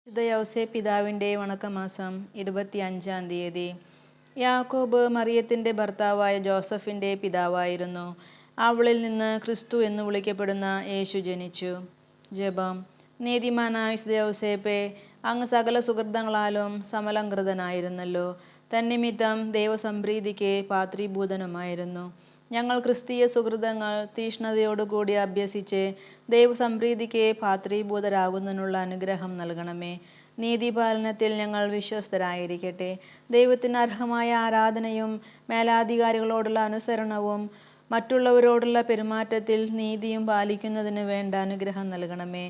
വിശുദ്ധ യൗസേ പിതാവിൻ്റെ വണക്കമാസം 25-ാം തീയതി. യാക്കോബ് മറിയത്തിൻ്റെ ഭർത്താവായ ജോസഫിൻ്റെ പിതാവായിരുന്നു. അവളിൽ നിന്ന് ക്രിസ്തു എന്ന് വിളിക്കപ്പെടുന്ന യേശു ജനിച്ചു. ജപം. നീതിമാനായ വിശുദ്ധ യൗസേപ്പേ, അങ്ങ് സകല സുഹൃതങ്ങളാലും സമലംകൃതനായിരുന്നല്ലോ. തന്നിമിത്തം ദൈവസംപ്രീതിക്ക് പാത്രീഭൂതനുമായിരുന്നു. ഞങ്ങൾ ക്രിസ്തീയ സുഹൃതങ്ങൾ തീഷ്ണതയോടുകൂടി അഭ്യസിച്ച് ദൈവസംപ്രീതിക്ക് പാത്രീഭൂതരാകുന്നതിനുള്ള അനുഗ്രഹം നൽകണമേ. നീതിപാലനത്തിൽ ഞങ്ങൾ വിശ്വസ്തരായിരിക്കട്ടെ. ദൈവത്തിന് അർഹമായ ആരാധനയും മേലാധികാരികളോടുള്ള അനുസരണവും മറ്റുള്ളവരോടുള്ള പെരുമാറ്റത്തിൽ നീതിയും പാലിക്കുന്നതിന് വേണ്ട അനുഗ്രഹം നൽകണമേ.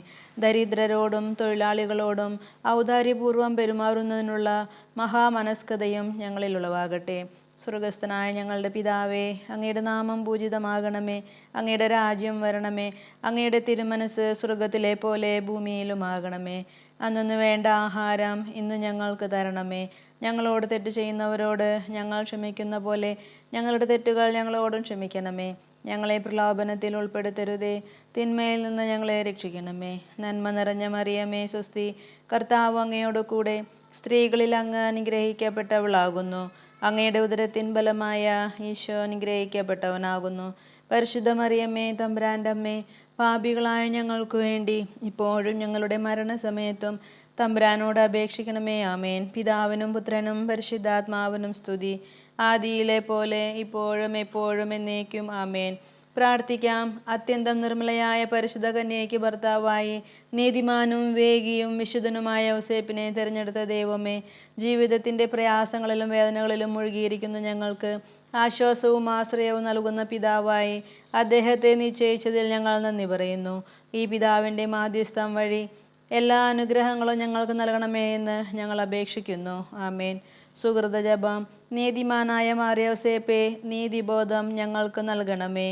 ദരിദ്രരോടും തൊഴിലാളികളോടും ഔദാര്യപൂർവം പെരുമാറുന്നതിനുള്ള മഹാമനസ്കതയും ഞങ്ങളിൽ ഉളവാകട്ടെ. സ്വർഗസ്ഥനായ ഞങ്ങളുടെ പിതാവേ, അങ്ങയുടെ നാമം പൂജിതമാകണമേ. അങ്ങയുടെ രാജ്യം വരണമേ. അങ്ങയുടെ തിരുമനസ് സ്വർഗത്തിലെ പോലെ ഭൂമിയിലുമാകണമേ. അന്നു വേണ്ട ആഹാരം ഇന്ന് ഞങ്ങൾക്ക് തരണമേ. ഞങ്ങളോട് തെറ്റ് ചെയ്യുന്നവരോട് ഞങ്ങൾ ക്ഷമിക്കുന്ന പോലെ ഞങ്ങളുടെ തെറ്റുകൾ ഞങ്ങളോടും ക്ഷമിക്കണമേ. ഞങ്ങളെ പ്രലോഭനത്തിൽ ഉൾപ്പെടുത്തരുതേ, തിന്മയിൽ നിന്ന് ഞങ്ങളെ രക്ഷിക്കണമേ. നന്മ നിറഞ്ഞ മറിയമേ സ്വസ്തി, കർത്താവ് അങ്ങയോട് കൂടെ സ്ത്രീകളിൽ അങ്ങ് അനുഗ്രഹിക്കപ്പെട്ടവളാകുന്നു. അങ്ങയുടെ ഉദരത്തിൻ ഫലമായ ഈശോ അനുഗ്രഹിക്കപ്പെട്ടവനാകുന്നു. പരിശുദ്ധ മറിയമ്മേ, തമ്പുരാൻ്റെ അമ്മേ, പാപികളായ ഞങ്ങൾക്ക് വേണ്ടി ഇപ്പോഴും ഞങ്ങളുടെ മരണസമയത്തും തമ്പുരാനോട് അപേക്ഷിക്കണമേ. ആമേൻ. പിതാവിനും പുത്രനും പരിശുദ്ധാത്മാവിനും സ്തുതി, ആദിയിലെ പോലെ ഇപ്പോഴും എപ്പോഴും എന്നേക്കും. ആമേൻ. പ്രാർത്ഥിക്കാം. അത്യന്തം നിർമ്മലയായ പരിശുദ്ധ കന്യകയ്ക്ക് ഭർത്താവായി നീതിമാനും വിവേകിയും വിശുദ്ധനുമായ യൗസേപ്പിനെ തിരഞ്ഞെടുത്ത ദൈവമേ, ജീവിതത്തിൻ്റെ പ്രയാസങ്ങളിലും വേദനകളിലും മുഴുകിയിരിക്കുന്ന ഞങ്ങൾക്ക് ആശ്വാസവും ആശ്രയവും നൽകുന്ന പിതാവായി അദ്ദേഹത്തെ നിശ്ചയിച്ചതിൽ ഞങ്ങൾ നന്ദി പറയുന്നു. ഈ പിതാവിൻ്റെ മാധ്യസ്ഥം വഴി എല്ലാ അനുഗ്രഹങ്ങളും ഞങ്ങൾക്ക് നൽകണമേ എന്ന് ഞങ്ങൾ അപേക്ഷിക്കുന്നു. ആമേൻ. സുഹൃത ജപം. നീതിമാനായ മാർ യൗസേപ്പേ, നീതിബോധം ഞങ്ങൾക്ക് നൽകണമേ.